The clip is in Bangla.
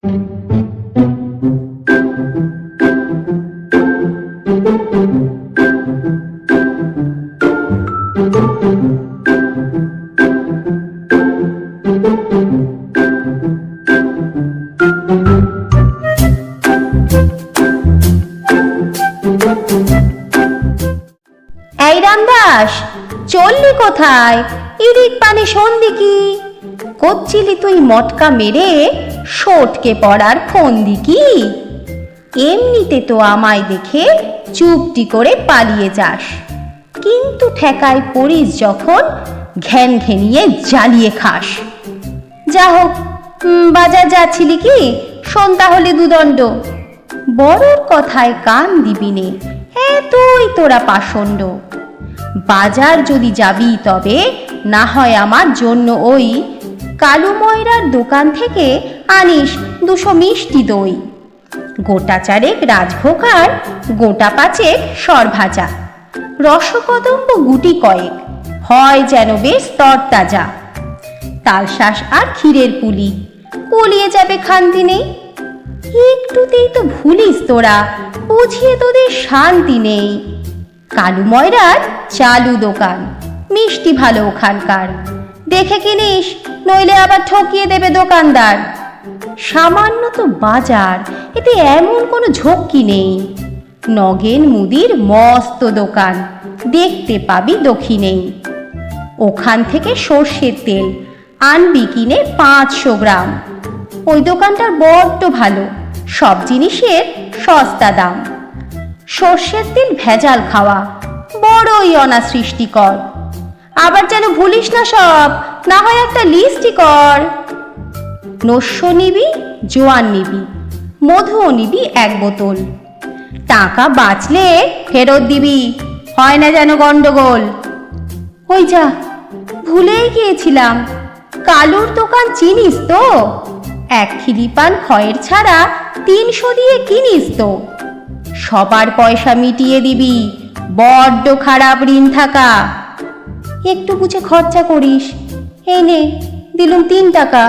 এই রামদাস, চললি কোথায়? ইদিক পানি সন্ধি কি করছিলি তুই? মটকা মেরে সটকে পড়ার ফন্দি কি? এমনিতে তো আমায় দেখে চুপটি করে পালিয়ে যাস, কিন্তু ঠেকায় পড়িস যখন ঘ্যান ঘেনিয়ে জ্বালিয়ে খাস। যা হোক, বাজার যাচ্ছিলি কি? শোন তাহলে দুদণ্ড। বড়োর কথায় কান দিবি নে, এতই তোরা পাষণ্ড। বাজার যদি যাবি তবে না হয় আমার জন্য ওই কালু ময়রার দোকান থেকে আনিস 200 মিষ্টি দই, গোটা 4 রাজভোগ আর গোটা 5 সরভাজা, রসকদম্ব গুটি কয়েক, হয় যেন বেশ তরতাজা, তালশাঁস আর ক্ষীরের পুলি, কুলিয়ে যাবে খান্তি নেই। একটুতেই তো ভুলিস তোরা, বুঝিয়ে তোদের শান্তি নেই। কালু ময়রার চালু দোকান, মিষ্টি ভালো ওখানকার, দেখে কিনিস, নইলে আবার ঠকিয়ে দেবে দোকানদার। সামান্য তো বাজার, এতে এমন কোনো ঝক্কি নেই। নগেন মুদির মস্ত দোকান, দেখতে পাবি দক্ষিণেই। ওখান থেকে সর্ষের তেল আনবি কিনে 500 গ্রাম। ওই দোকানটার বড্ড ভালো, সব জিনিসের সস্তা দাম। সর্ষের তেল ভেজাল খাওয়া বড়ই অনাসৃষ্টিকর। আবার যেন ভুলিস না সব, না হয় একটা লিস্টই কর। নস্য নিবি, জোয়ান নিবি, মধুও নিবি 1 বোতল। টাকা বাঁচলে ফেরত দিবি, হয় না যেন গন্ডগোল। ওই যা, ভুলেই গিয়েছিলাম, কালুর দোকান চিনিস তো? 1 খিলি পান খয়ের ছাড়া 300 দিয়ে কিনিস তো। সবার পয়সা মিটিয়ে দিবি, বড্ড খারাপ ঋণ থাকা। একটু বুঝে খরচা করিস। এই নে, দিলুম 3 টাকা।